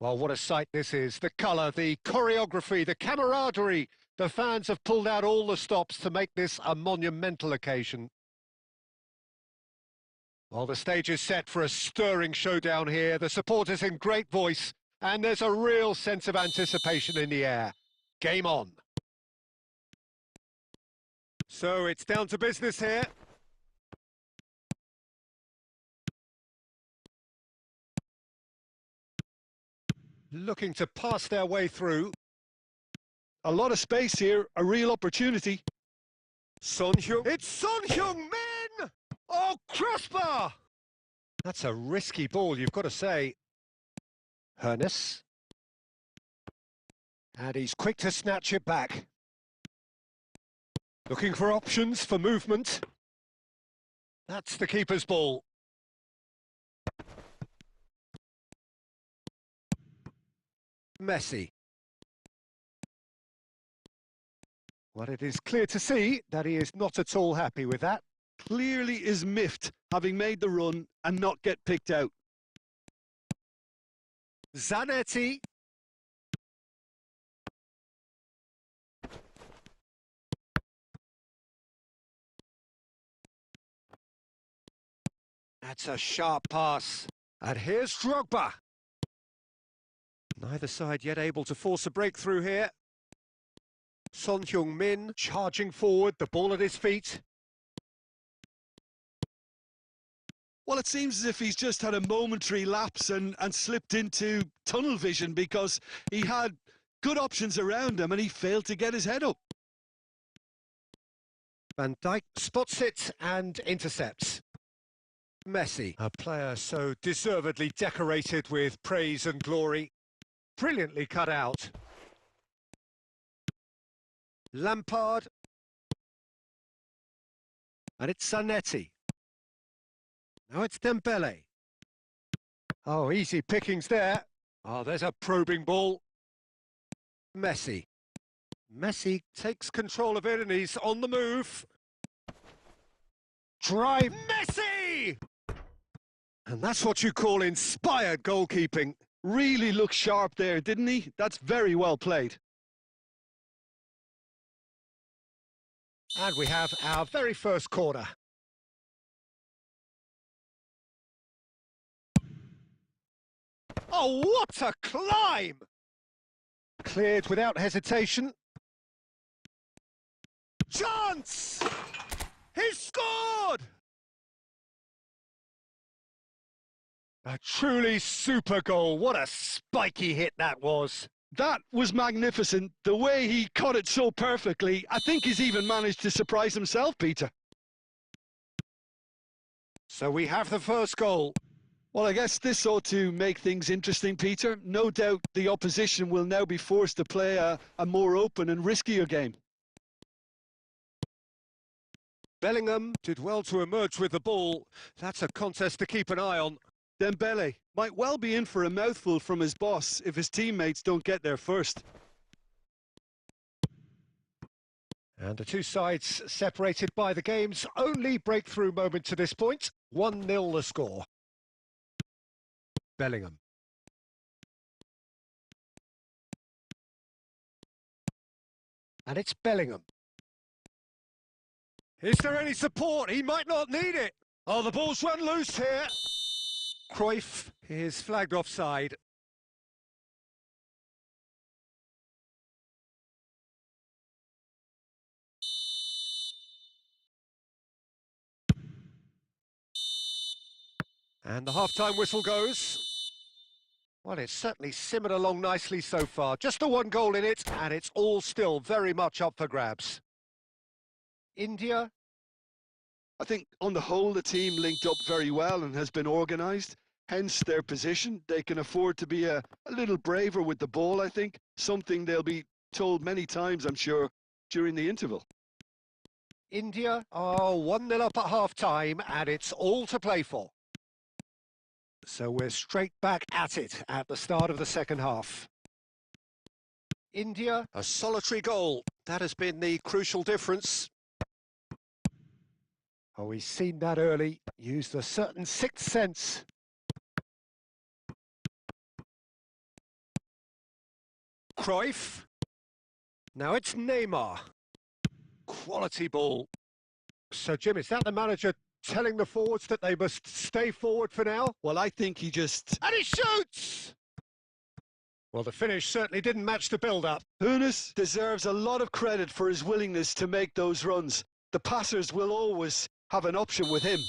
Well, what a sight this is. The colour, the choreography, the camaraderie. The fans have pulled out all the stops to make this a monumental occasion. Well, the stage is set for a stirring showdown here. The supporters in great voice, and there's a real sense of anticipation in the air. Game on. So it's down to business here. Looking to pass their way through. A lot of space here, a real opportunity. Son Heung. It's Son Heung-min! Oh, crossbar! That's a risky ball, you've got to say. Hernes. And he's quick to snatch it back. Looking for options for movement. That's the keeper's ball. Messi. Well, it is clear to see that he is not at all happy with that. Clearly is miffed, having made the run and not get picked out. Zanetti. That's a sharp pass. And here's Drogba. Neither side yet able to force a breakthrough here. Son Heung-min charging forward, the ball at his feet. Well, it seems as if he's just had a momentary lapse and slipped into tunnel vision, because he had good options around him and he failed to get his head up. Van Dijk spots it and intercepts. Messi, a player so deservedly decorated with praise and glory. Brilliantly cut out. Lampard. And it's Zanetti. Now it's Dembele. Oh, easy pickings there. Oh, there's a probing ball. Messi. Messi takes control of it and he's on the move. Drive. Messi! And that's what you call inspired goalkeeping. Really looked sharp there, didn't he? That's very well played. And we have our very first corner. Oh, what a climb! Cleared without hesitation. Chance! He's scored! A truly super goal. What a spiky hit that was. That was magnificent. The way he caught it so perfectly, I think he's even managed to surprise himself, Peter. So we have the first goal. Well, I guess this ought to make things interesting, Peter. No doubt the opposition will now be forced to play a more open and riskier game. Bellingham did well to emerge with the ball. That's a contest to keep an eye on. Dembele might well be in for a mouthful from his boss if his teammates don't get there first. And the two sides separated by the game's only breakthrough moment to this point. 1-0 the score. Bellingham. And it's Bellingham. Is there any support? He might not need it. Oh, the ball's run loose here. Cruyff is flagged offside. And the half-time whistle goes. Well, it's certainly simmered along nicely so far. Just the one goal in it, and it's all still very much up for grabs. India. I think on the whole the team linked up very well and has been organised. Hence their position. They can afford to be a little braver with the ball, I think. Something they'll be told many times, I'm sure, during the interval. India are 1-0 up at half-time, and it's all to play for. So we're straight back at it at the start of the second half. India, a solitary goal. That has been the crucial difference. Oh, he's seen that early. Used a certain sixth sense. Cruyff. Now it's Neymar. Quality ball. So, Jim, is that the manager telling the forwards that they must stay forward for now? Well, I think he just... And he shoots! Well, the finish certainly didn't match the build-up. Hoeneß deserves a lot of credit for his willingness to make those runs. The passers will always have an option with him.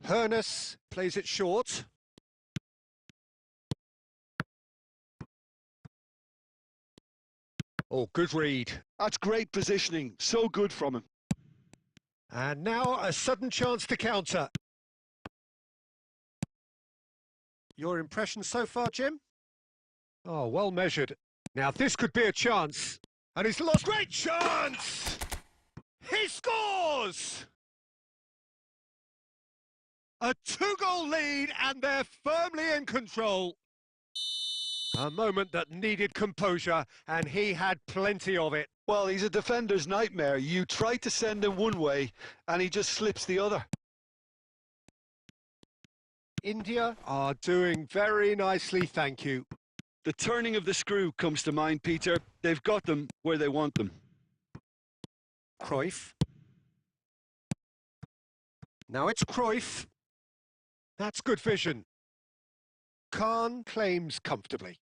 Hoeneß plays it short. Oh, good read. That's great positioning. So good from him. And now a sudden chance to counter. Your impression so far, Jim? Oh, well measured. Now this could be a chance. And he's lost. Great chance! He scores! A 2-goal lead and they're firmly in control. A moment that needed composure, and he had plenty of it. Well, he's a defender's nightmare. You try to send him one way, and he just slips the other. India are doing very nicely, thank you. The turning of the screw comes to mind, Peter. They've got them where they want them. Cruyff. Now it's Cruyff. That's good vision. Khan claims comfortably.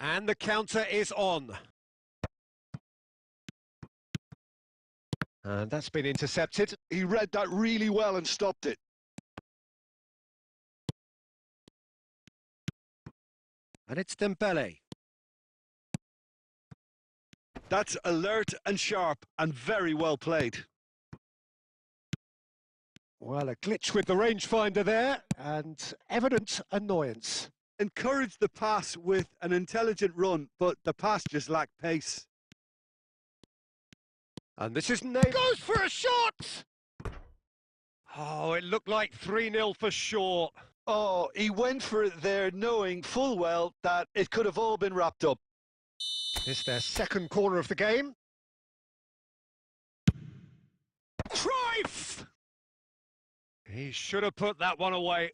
And the counter is on. And that's been intercepted. He read that really well and stopped it. And it's Dembele. That's alert and sharp and very well played. Well, a glitch with the rangefinder there, and evident annoyance. Encouraged the pass with an intelligent run, but the pass just lacked pace. And this is Neymar. Goes for a shot! Oh, it looked like 3-0 for sure. Oh, he went for it there knowing full well that it could have all been wrapped up. It's their second corner of the game. Cruyff! He should have put that one away.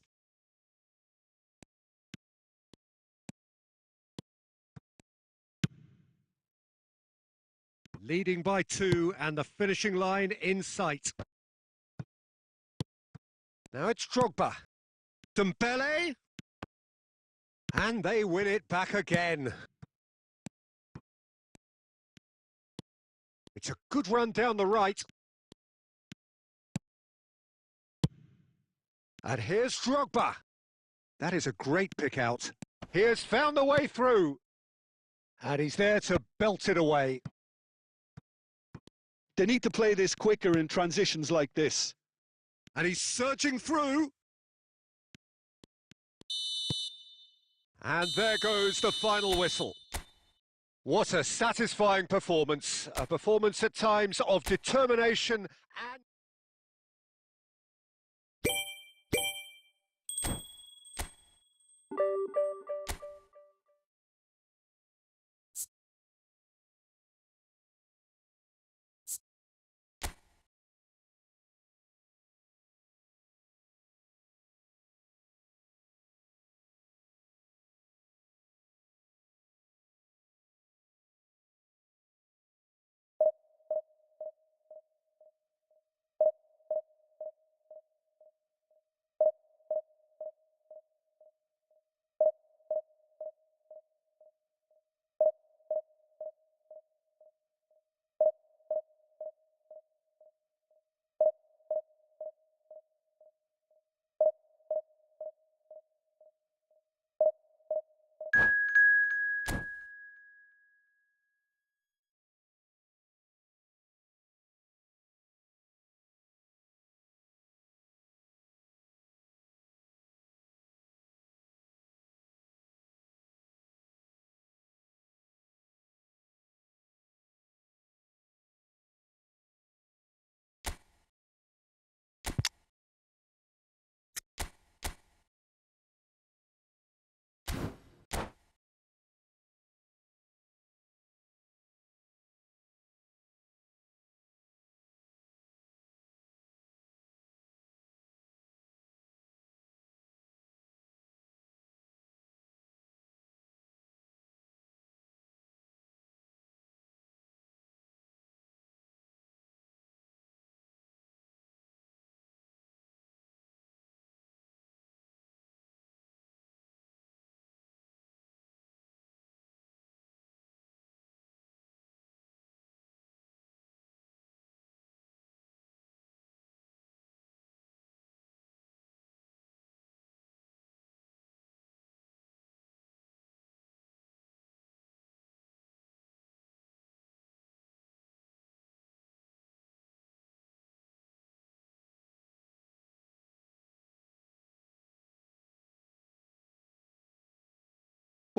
Leading by 2 and the finishing line in sight. Now it's Drogba. Dembele. And they win it back again. It's a good run down the right. And here's Drogba. That is a great pick out. He has found the way through. And he's there to belt it away. They need to play this quicker in transitions like this. And he's surging through. And there goes the final whistle. What a satisfying performance. A performance at times of determination and...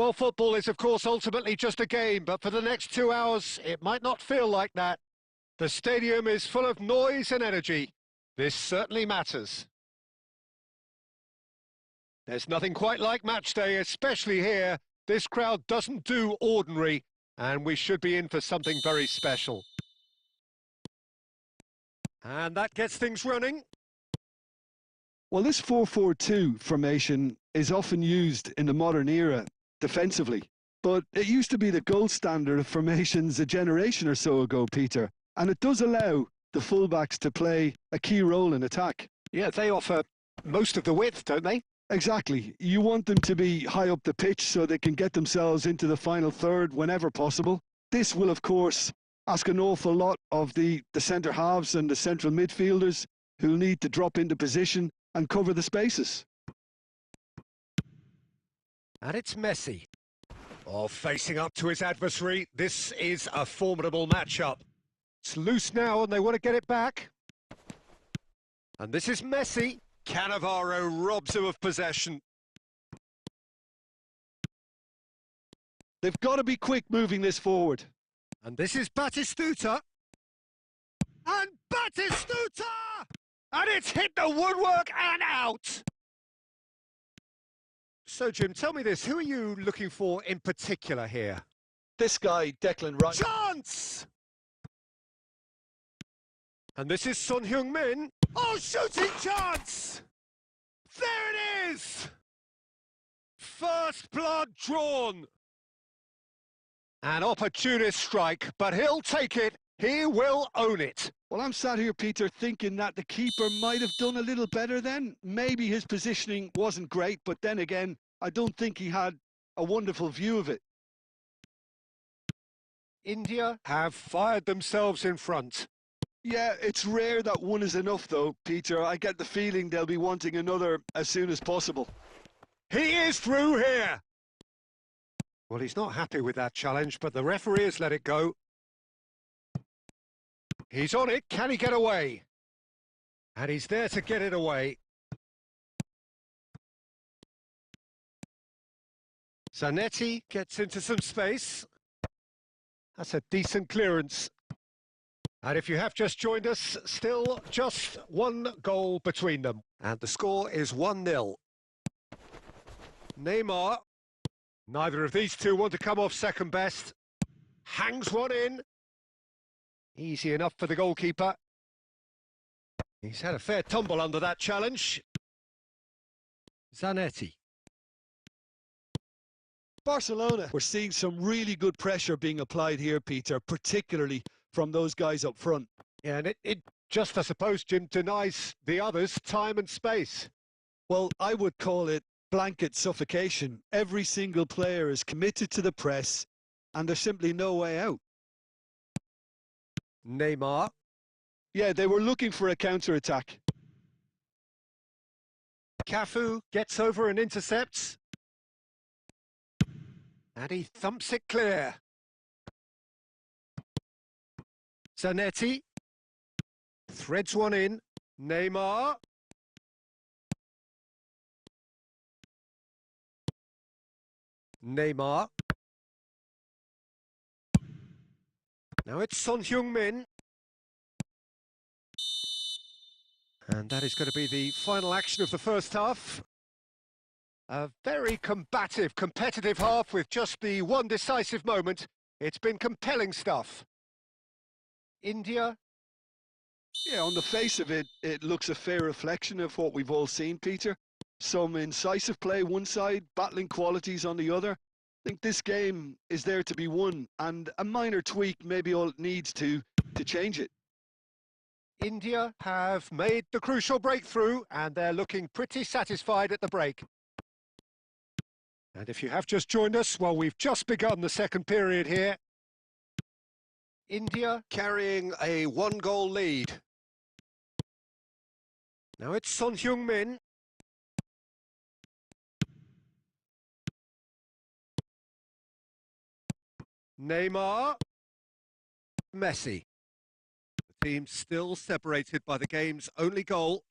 Well, football is, of course, ultimately just a game, but for the next 2 hours, it might not feel like that. The stadium is full of noise and energy. This certainly matters. There's nothing quite like match day, especially here. This crowd doesn't do ordinary, and we should be in for something very special. And that gets things running. Well, this 4-4-2 formation is often used in the modern era defensively, but it used to be the gold standard of formations a generation or so ago, Peter, and it does allow the fullbacks to play a key role in attack. Yeah, they offer most of the width, don't they? Exactly. You want them to be high up the pitch so they can get themselves into the final third whenever possible. This will, of course, ask an awful lot of the centre halves and the central midfielders who'll need to drop into position and cover the spaces. And it's Messi. Oh, facing up to his adversary. This is a formidable matchup. It's loose now and they want to get it back. And this is Messi. Cannavaro robs him of possession. They've got to be quick moving this forward. And this is Batistuta. And Batistuta! And it's hit the woodwork and out! So, Jim, tell me this. Who are you looking for in particular here? This guy, Declan Rice. Chance! And this is Son Heung-min. Oh, shooting chance! There it is! First blood drawn. An opportunist strike, but he'll take it. He will own it. Well, I'm sat here, Peter, thinking that the keeper might have done a little better then. Maybe his positioning wasn't great, but then again, I don't think he had a wonderful view of it. India have fired themselves in front. Yeah, it's rare that one is enough, though, Peter. I get the feeling they'll be wanting another as soon as possible. He is through here. Well, he's not happy with that challenge, but the referee has let it go. He's on it. Can he get away? And he's there to get it away. Zanetti gets into some space. That's a decent clearance. And if you have just joined us, still just one goal between them. And the score is 1-0. Neymar. Neither of these two want to come off second best. Hangs one in. Easy enough for the goalkeeper. He's had a fair tumble under that challenge. Zanetti. Barcelona, we're seeing some really good pressure being applied here, Peter, particularly from those guys up front. Yeah, and it just, I suppose, Jim, denies the others time and space. Well, I would call it blanket suffocation. Every single player is committed to the press, and there's simply no way out. Neymar. Yeah, they were looking for a counter-attack. Cafu gets over and intercepts. And he thumps it clear. Zanetti. Threads one in. Neymar. Neymar. Now it's Son Heung-min. And that is going to be the final action of the first half. A very combative, competitive half with just the one decisive moment. It's been compelling stuff. India. Yeah, on the face of it, it looks a fair reflection of what we've all seen, Peter. Some incisive play one side, battling qualities on the other. I think this game is there to be won, and a minor tweak maybe all it needs to change it. India have made the crucial breakthrough, and they're looking pretty satisfied at the break. And if you have just joined us, well, we've just begun the second period here. India carrying a one-goal lead. Now it's Son Heung-min. Neymar. Messi. The team still separated by the game's only goal.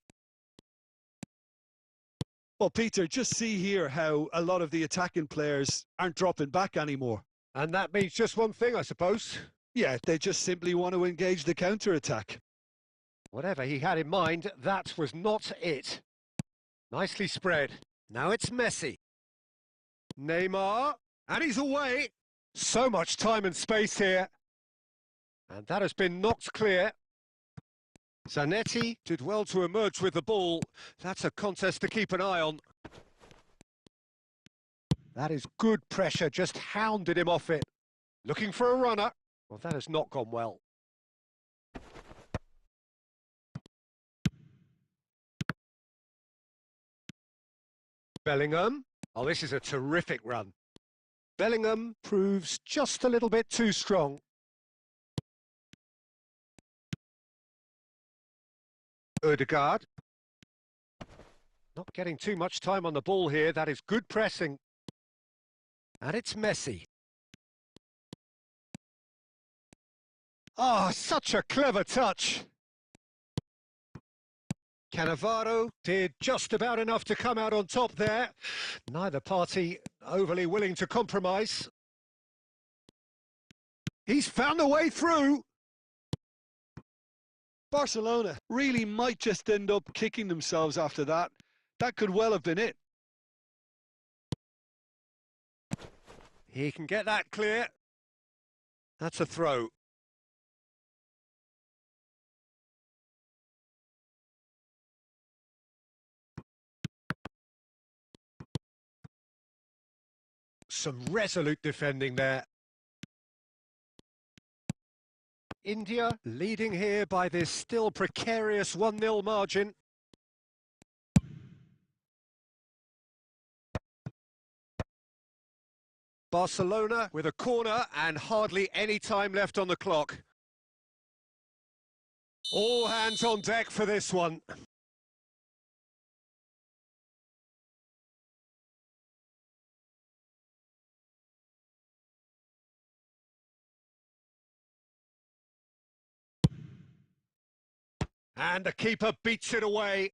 Well, Peter, just see here how a lot of the attacking players aren't dropping back anymore. And that means just one thing, I suppose. Yeah, they just simply want to engage the counter-attack. Whatever he had in mind, that was not it. Nicely spread. Now it's Messi. Neymar. And he's away. So much time and space here. And that has been knocked clear. Zanetti did well to emerge with the ball. That's a contest to keep an eye on. That is good pressure, just hounded him off it. Looking for a runner. Well, that has not gone well. Bellingham. Oh, this is a terrific run. Bellingham proves just a little bit too strong. Ødegaard. Not getting too much time on the ball here. That is good pressing. And it's Messi. Oh, such a clever touch. Cannavaro did just about enough to come out on top there. Neither party overly willing to compromise. He's found a way through. Barcelona really might just end up kicking themselves after that. That could well have been it. He can get that clear. That's a throw. Some resolute defending there. India leading here by this still precarious 1-0 margin. Barcelona with a corner and hardly any time left on the clock. All hands on deck for this one. And the keeper beats it away.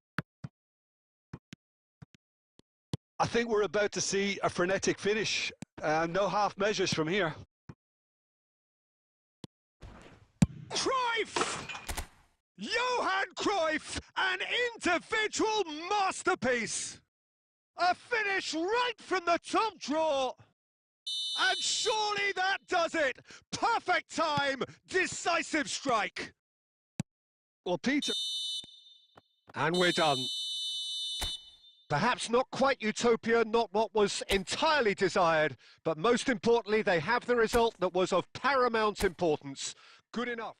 I think we're about to see a frenetic finish. No half measures from here. Cruyff! Johan Cruyff, an individual masterpiece. A finish right from the top drawer. And surely that does it. Perfect time, decisive strike. Well, Peter... And we're done. Perhaps not quite utopia, not what was entirely desired, but most importantly, they have the result that was of paramount importance. Good enough.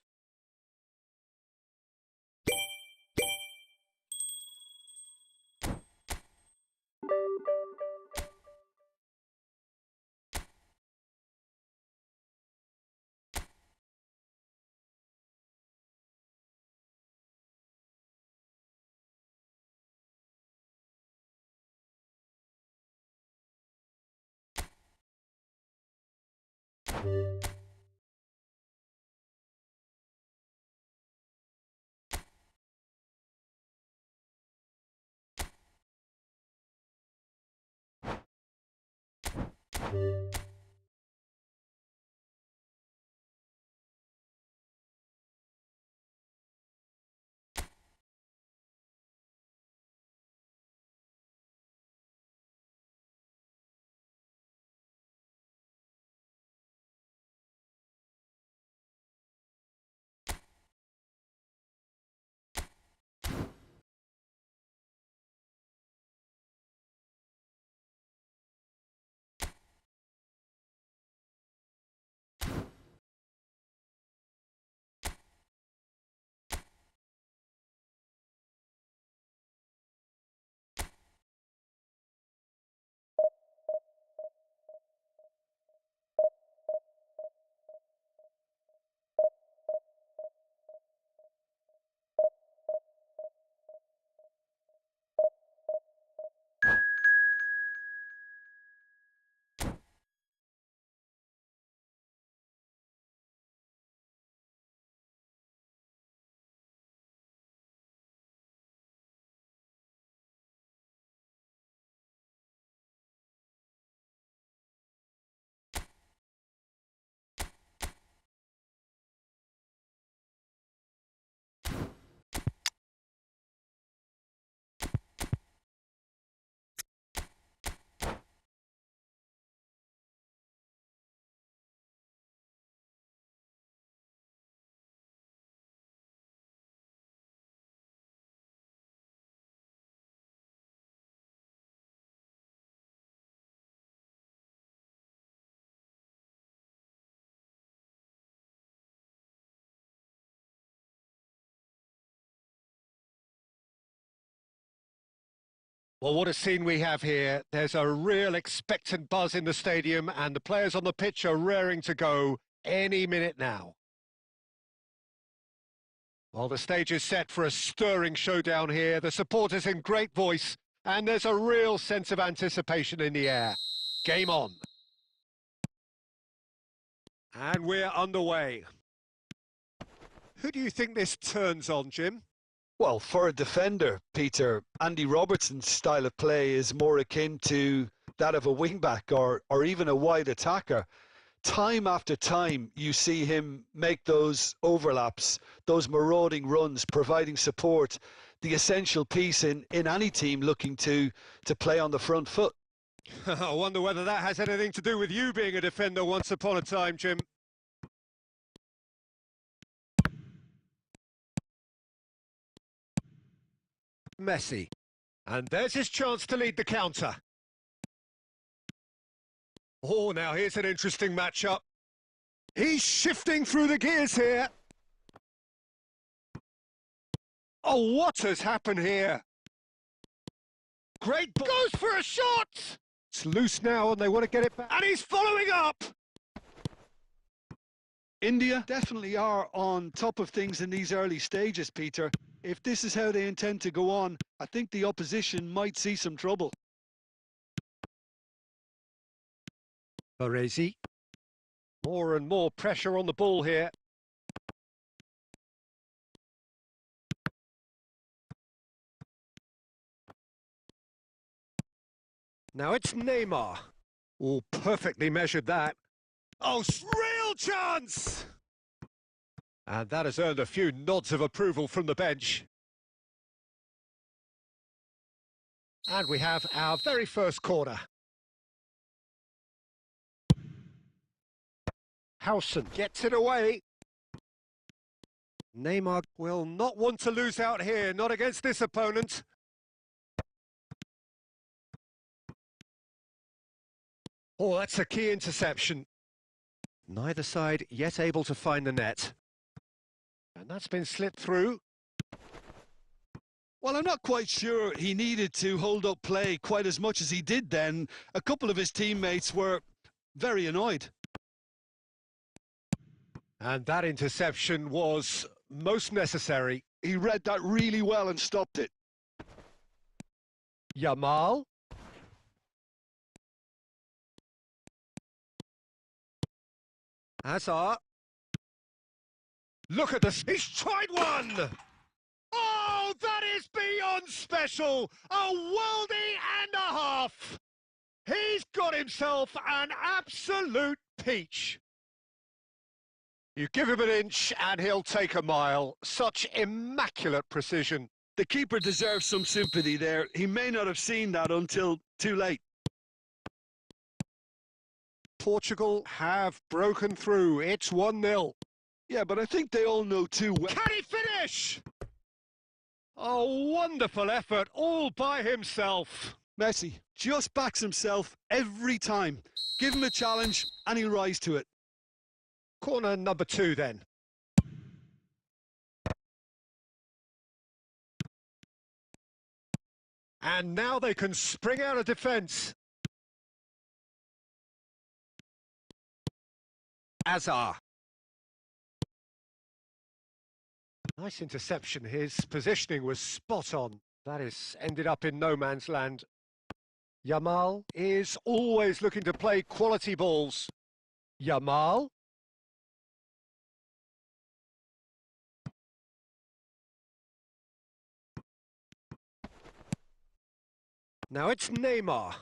Well, what a scene we have here. There's a real expectant buzz in the stadium, and the players on the pitch are raring to go any minute now. Well, the stage is set for a stirring showdown here. The supporters in great voice, and there's a real sense of anticipation in the air. Game on. And we're underway. Who do you think this turns on, Jim? Well, for a defender, Peter, Andy Robertson's style of play is more akin to that of a wing-back or even a wide attacker. Time after time, you see him make those overlaps, those marauding runs, providing support, the essential piece in any team looking to play on the front foot. I wonder whether that has anything to do with you being a defender once upon a time, Jim. Messi. And there's his chance to lead the counter. Oh, now here's an interesting matchup. He's shifting through the gears here. Oh, what has happened here? Great ball. Goes for a shot! It's loose now and they want to get it back. And he's following up! India definitely are on top of things in these early stages, Peter. If this is how they intend to go on, I think the opposition might see some trouble. Baresi. More and more pressure on the ball here. Now it's Neymar. Oh, perfectly measured that. Oh, real chance! And that has earned a few nods of approval from the bench. And we have our very first corner. Howson gets it away. Neymar will not want to lose out here, not against this opponent. Oh, that's a key interception. Neither side yet able to find the net. And that's been slipped through. Well, I'm not quite sure he needed to hold up play quite as much as he did then. A couple of his teammates were very annoyed. And that interception was most necessary. He read that really well and stopped it. Yamal. Hazard. Look at this. He's tried one! Oh, that is beyond special! A worldie and a half! He's got himself an absolute peach. You give him an inch and he'll take a mile. Such immaculate precision. The keeper deserves some sympathy there. He may not have seen that until too late. Portugal have broken through. It's 1-0. Yeah, but I think they all know too well. Can he finish? A wonderful effort all by himself. Messi just backs himself every time. Give him a challenge and he'll rise to it. Corner number 2 then. And now they can spring out of defence. Hazard. Nice interception. His positioning was spot on. That is ended up in no man's land. Yamal is always looking to play quality balls. Yamal. Now it's Neymar.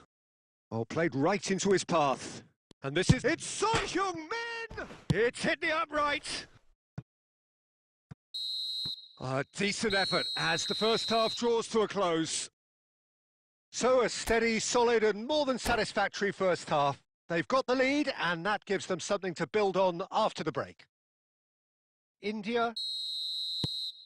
Oh, played right into his path. And this is... It's Son Heung-min! It's hit the upright. A decent effort as the first half draws to a close. So a steady, solid and more than satisfactory first half. They've got the lead and that gives them something to build on after the break. India.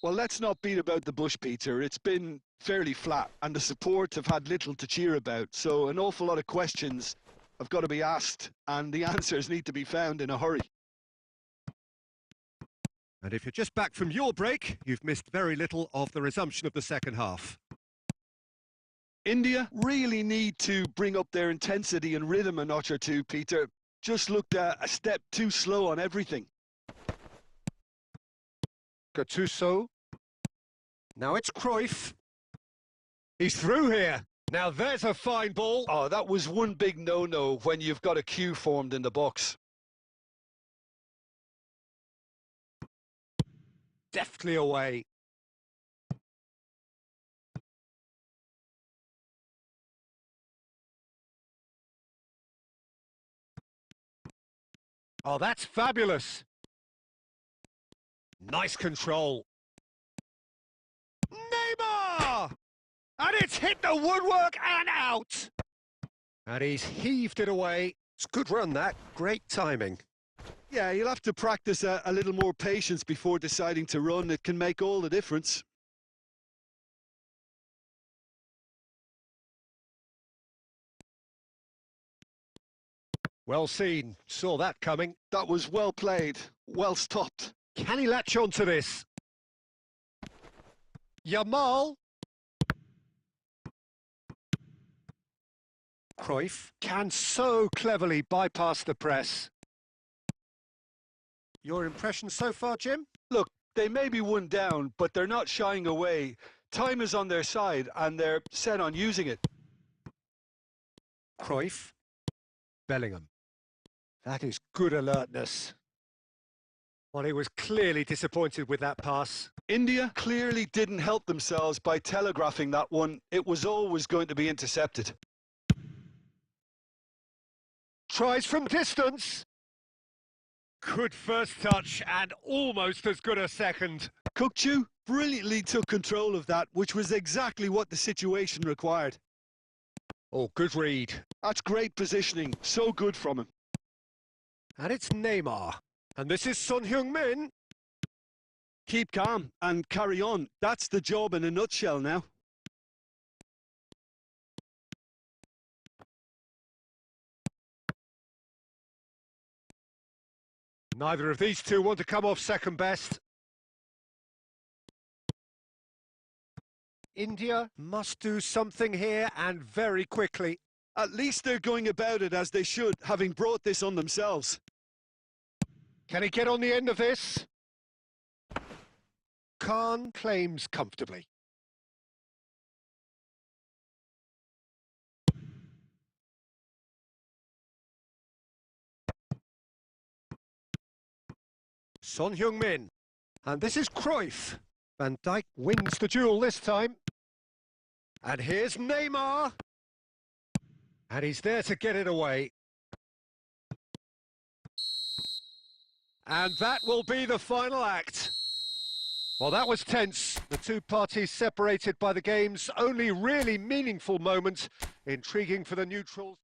Well, let's not beat about the bush, Peter. It's been fairly flat and the support have had little to cheer about. So an awful lot of questions have got to be asked and the answers need to be found in a hurry. And if you're just back from your break, you've missed very little of the resumption of the second half. India really need to bring up their intensity and rhythm a notch or two, Peter. Just looked a step too slow on everything. Gattuso. Now it's Cruyff. He's through here. Now there's a fine ball. Oh, that was one big no-no when you've got a queue formed in the box. Deftly away. Oh, that's fabulous. Nice control. NEYMAR! And it's hit the woodwork and out. And he's heaved it away. It's a good run, that. Great timing. Yeah, you'll have to practice a little more patience before deciding to run. It can make all the difference. Well seen. Saw that coming. That was well played, well stopped. Can he latch on to this? Yamal. Cruyff can so cleverly bypass the press. Your impression so far, Jim? Look, they may be one down, but they're not shying away. Time is on their side, and they're set on using it. Cruyff. Bellingham. That is good alertness. Well, he was clearly disappointed with that pass. India clearly didn't help themselves by telegraphing that one. It was always going to be intercepted. Tries from distance. Good first touch and almost as good a second. Kukçu brilliantly took control of that, which was exactly what the situation required. Oh, good read. That's great positioning. So good from him. And it's NEYMAR. And this is Son Heung-min. Keep calm and carry on. That's the job in a nutshell now. Neither of these two want to come off second best. India must do something here and very quickly. At least they're going about it as they should, having brought this on themselves. Can he get on the end of this? Khan claims comfortably. Son Heung-min. And this is Cruyff. Van Dijk wins the duel this time. And here's NEYMAR. And he's there to get it away. And that will be the final act. Well, that was tense. The two parties separated by the game's only really meaningful moment. Intriguing for the neutrals.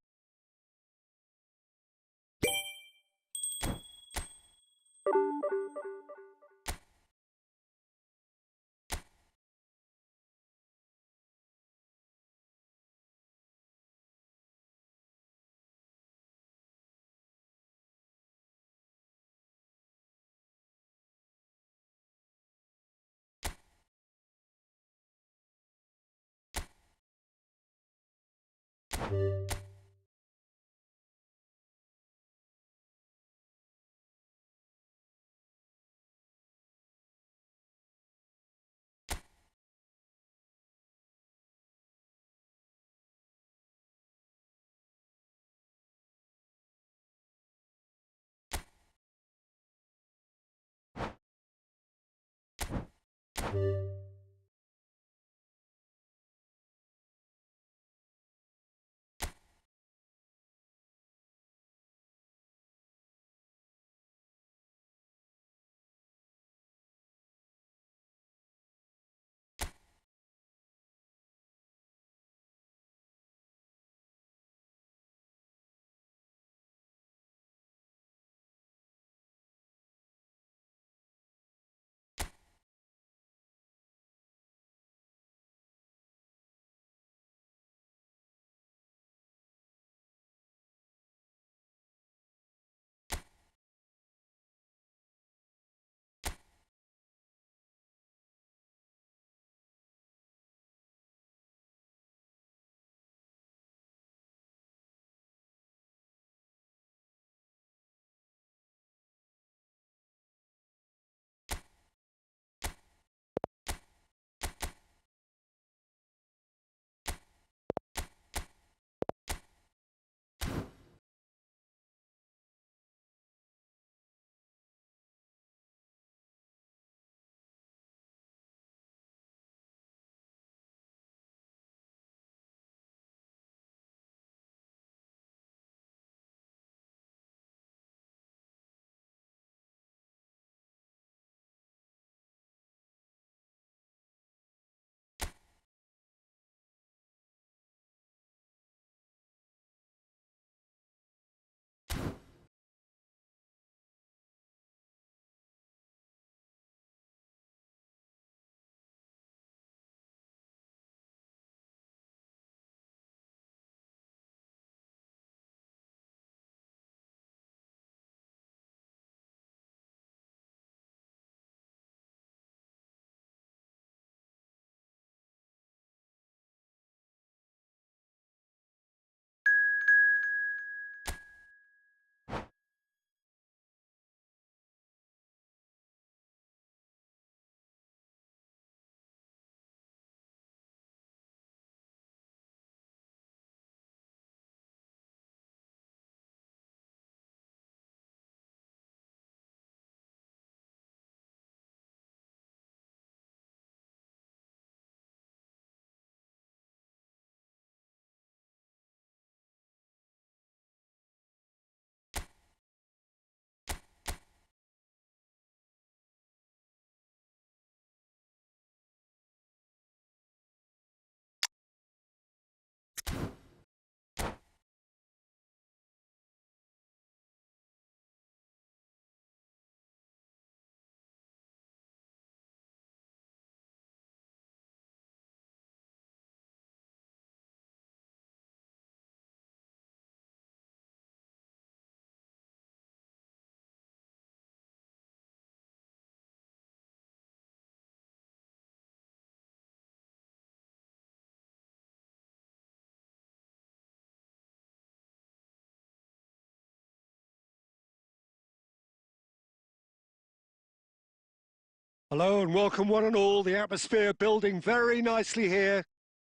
Hello and welcome one and all. The atmosphere building very nicely here.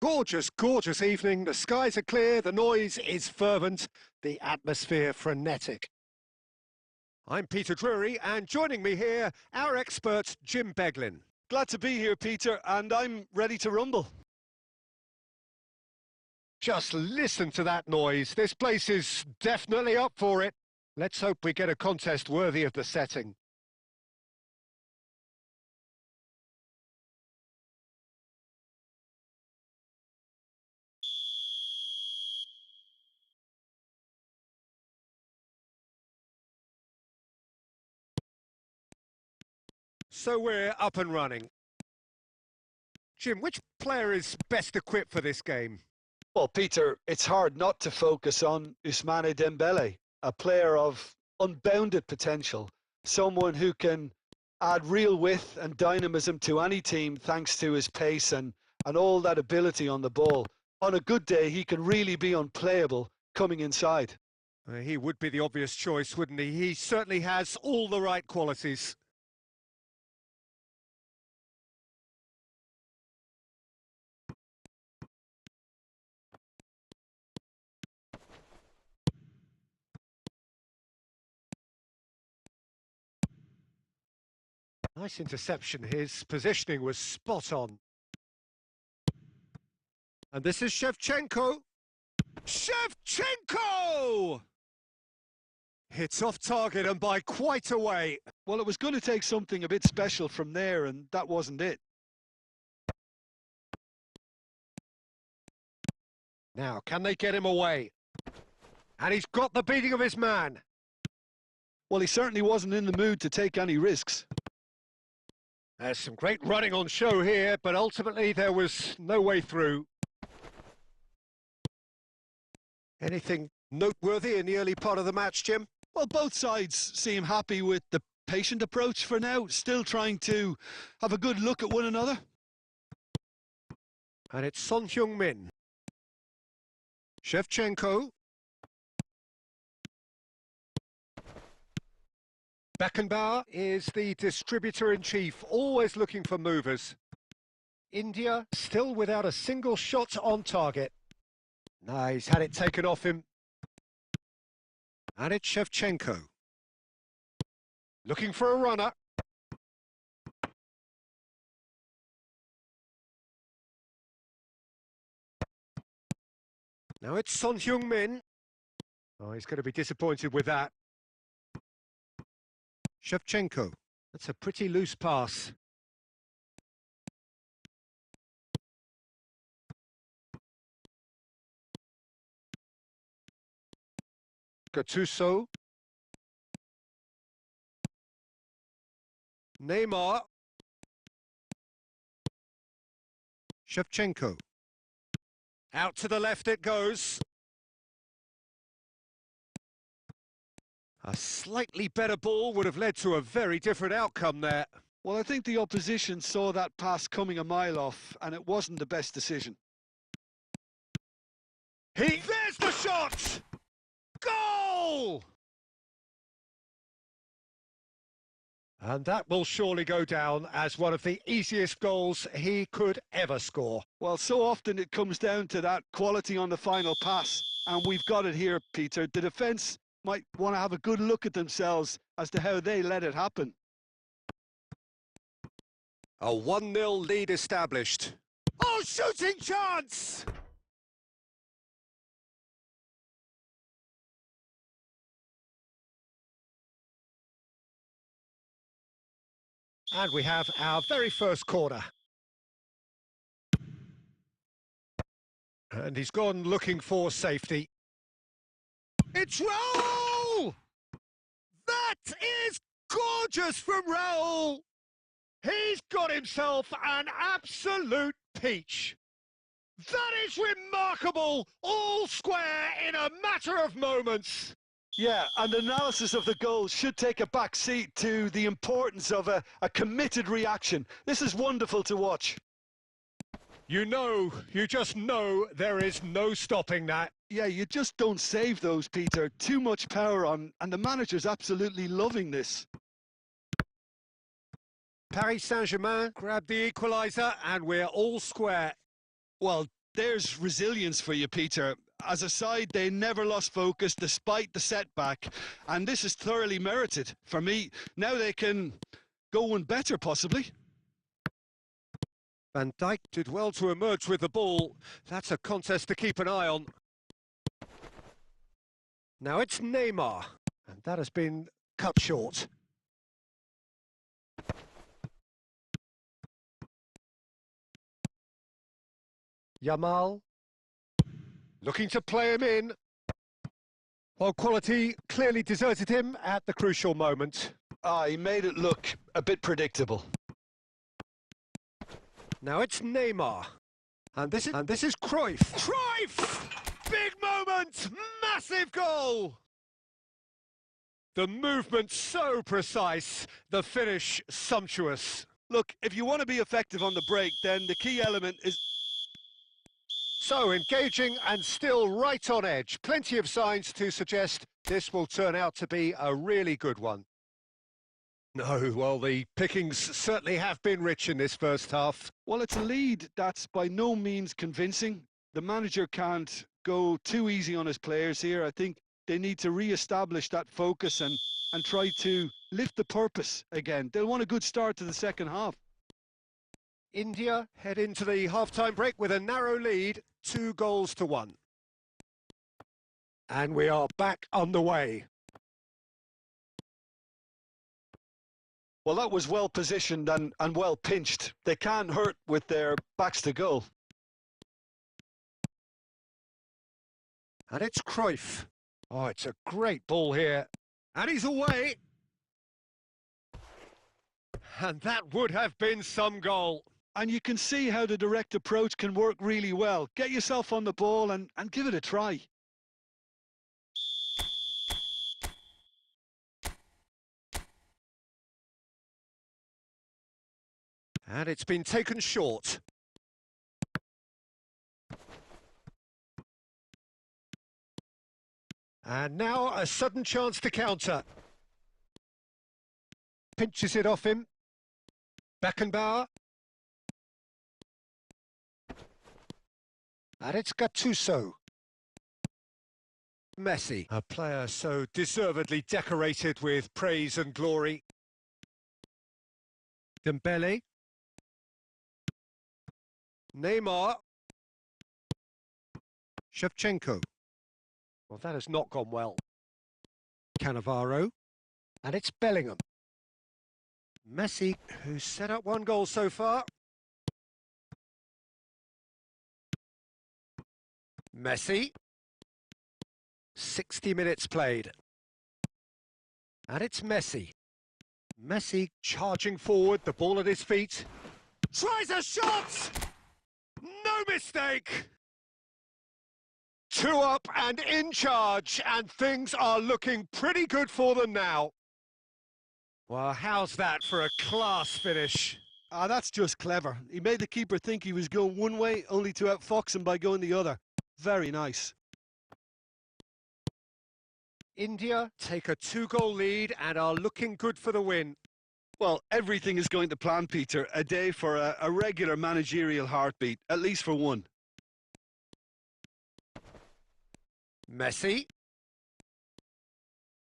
Gorgeous, gorgeous evening. The skies are clear, the noise is fervent, the atmosphere frenetic. I'm Peter Drury, and joining me here, our expert, Jim Beglin. Glad to be here, Peter, and I'm ready to rumble. Just listen to that noise. This place is definitely up for it. Let's hope we get a contest worthy of the setting. So we're up and running. Jim, which player is best equipped for this game? Well, Peter, it's hard not to focus on Ousmane Dembele, a player of unbounded potential, someone who can add real width and dynamism to any team thanks to his pace and all that ability on the ball. On a good day, he can really be unplayable coming inside. He would be the obvious choice, wouldn't he? He certainly has all the right qualities. Nice interception. His positioning was spot on. And this is Shevchenko. Shevchenko! Hits off target and by quite a way. Well, it was going to take something a bit special from there, and that wasn't it. Now, can they get him away? And he's got the beating of his man. Well, he certainly wasn't in the mood to take any risks. There's some great running on show here, but ultimately there was no way through. Anything noteworthy in the early part of the match, Jim? Well, both sides seem happy with the patient approach for now, still trying to have a good look at one another. And it's Son Heung-min. Shevchenko. Beckenbauer is the distributor-in-chief, always looking for movers. India still without a single shot on target. No, he's had it taken off him. And it's Shevchenko. Looking for a runner. Now it's Son Heung-min. Oh, he's going to be disappointed with that. Shevchenko. That's a pretty loose pass. Gattuso. NEYMAR. Shevchenko. Out to the left it goes. A slightly better ball would have led to a very different outcome there. Well, I think the opposition saw that pass coming a mile off, and it wasn't the best decision. There's the shot! Goal! And that will surely go down as one of the easiest goals he could ever score. Well, so often it comes down to that quality on the final pass, and we've got it here, Peter. The defence might want to have a good look at themselves as to how they let it happen. A 1-0 lead established. Oh, shooting chance! And we have our very first corner. And he's gone looking for safety. It's Raul! That is gorgeous from Raul! He's got himself an absolute peach. That is remarkable, all square in a matter of moments. Yeah, and analysis of the goal should take a back seat to the importance of a committed reaction. This is wonderful to watch. You just know there is no stopping that. Yeah, you just don't save those, Peter. Too much power on, and the manager's absolutely loving this. Paris Saint-Germain grab the equaliser and we're all square. Well, there's resilience for you, Peter. As a side, they never lost focus despite the setback, and this is thoroughly merited. For me, now they can go one better, possibly. Van Dijk did well to emerge with the ball. That's a contest to keep an eye on. Now it's Neymar, and that has been cut short. Yamal, looking to play him in. While quality clearly deserted him at the crucial moment. He made it look a bit predictable. Now it's Neymar, and this is Cruyff. Cruyff! Big moment! Massive goal! The movement so precise, the finish sumptuous. Look, if you want to be effective on the break, then the key element is... So engaging and still right on edge. Plenty of signs to suggest this will turn out to be a really good one. No, well, the pickings certainly have been rich in this first half. Well, it's a lead that's by no means convincing. The manager can't go too easy on his players here. I think they need to re-establish that focus and try to lift the purpose again. They'll want a good start to the second half. India head into the half-time break with a narrow lead, 2-1. And we are back underway. Well, that was well positioned and well pinched. They can't hurt with their backs to goal. And it's Cruyff. Oh, it's a great ball here. And he's away. And that would have been some goal. And you can see how the direct approach can work really well. Get yourself on the ball and give it a try. And it's been taken short. And now a sudden chance to counter. Pinches it off him. Beckenbauer. And it's Gattuso. Messi, a player so deservedly decorated with praise and glory. Dembele. Neymar. Shevchenko. Well, that has not gone well. Cannavaro. And it's Bellingham. Messi, who's set up one goal so far. Messi. 60 minutes played. And it's Messi. Messi charging forward, the ball at his feet. Tries a shot! No mistake! 2 up and in charge, and things are looking pretty good for them now. Well, how's that for a class finish? That's just clever. He made the keeper think he was going one way, only to outfox him by going the other. Very nice. India take a 2-goal lead and are looking good for the win. Well, everything is going to plan, Peter. A day for a regular managerial heartbeat, at least for one. Messi.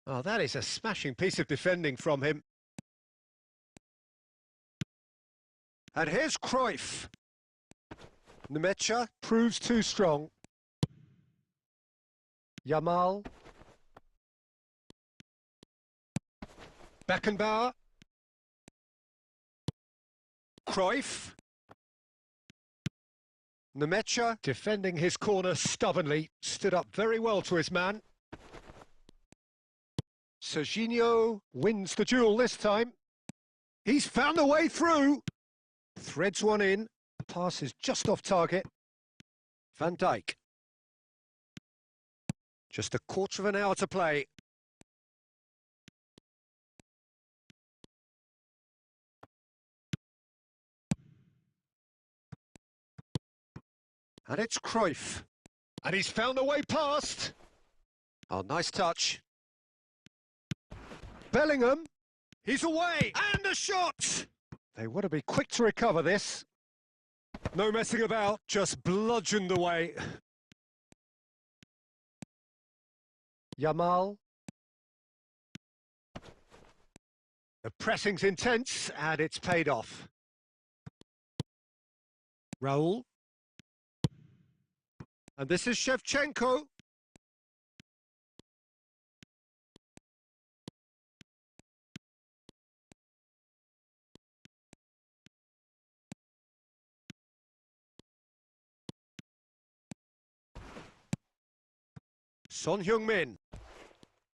Oh, that is a smashing piece of defending from him. And here's Cruyff. Neymar proves too strong. Yamal. Beckenbauer. Cruyff. Neymar, defending his corner stubbornly, stood up very well to his man. Serginho wins the duel this time. He's found a way through. Threads one in. Pass is just off target. Van Dijk. Just a quarter of an hour to play. And it's Cruyff. And he's found a way past. Oh, nice touch. Bellingham. He's away. And a shot. They want to be quick to recover this. No messing about, just bludgeoned away. Yamal. The pressing's intense, and it's paid off. Raul. And this is Shevchenko. Son Heung-min.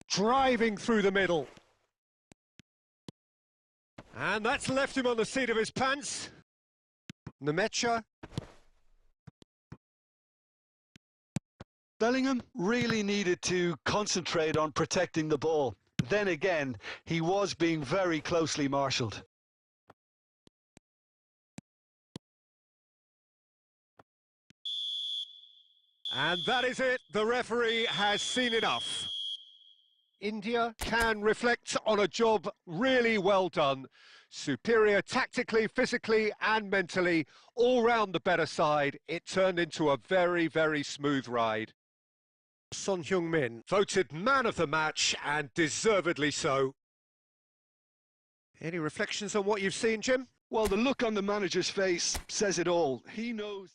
Driving through the middle. And that's left him on the seat of his pants. Nemecha. Bellingham really needed to concentrate on protecting the ball. Then again, he was being very closely marshalled. And that is it. The referee has seen enough. India can reflect on a job really well done. Superior tactically, physically and mentally. All round the better side. It turned into a very, very smooth ride. Son Heung-min voted man of the match, and deservedly so. Any reflections on what you've seen, Jim? Well, the look on the manager's face says it all. He knows.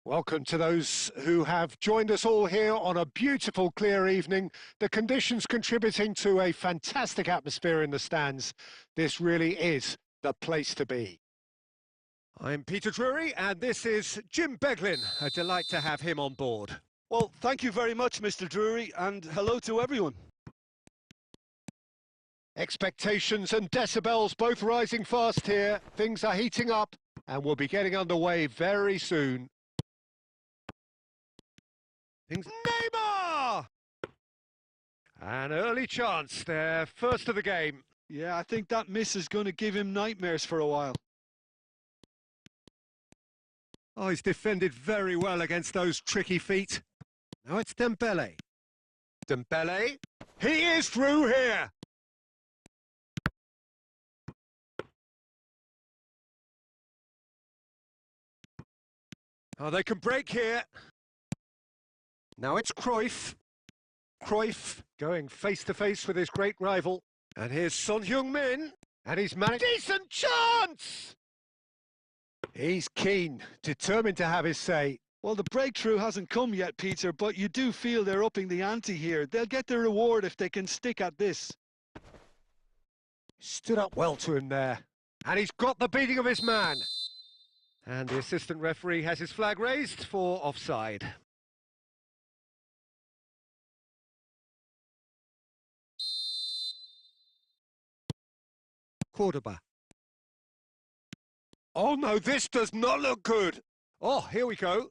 Welcome to those who have joined us all here on a beautiful, clear evening. The conditions contributing to a fantastic atmosphere in the stands. This really is the place to be. I'm Peter Drury, and this is Jim Beglin. A delight to have him on board. Well, thank you very much, Mr. Drury, and hello to everyone. Expectations and decibels both rising fast here. Things are heating up, and we'll be getting underway very soon. NEYMAR! An early chance, their first of the game. Yeah, I think that miss is going to give him nightmares for a while. Oh, he's defended very well against those tricky feet. Now it's Dembele. Dembele? He is through here! Oh, they can break here. Now it's Cruyff. Cruyff going face-to-face with his great rival. And here's Son Heung-min. And he's managed... Decent chance! He's keen, determined to have his say. Well, the breakthrough hasn't come yet, Peter, but you do feel they're upping the ante here. They'll get their reward if they can stick at this. Stood up well to him there. And he's got the beating of his man. And the assistant referee has his flag raised for offside. Cordoba. Oh no, this does not look good. Oh, here we go.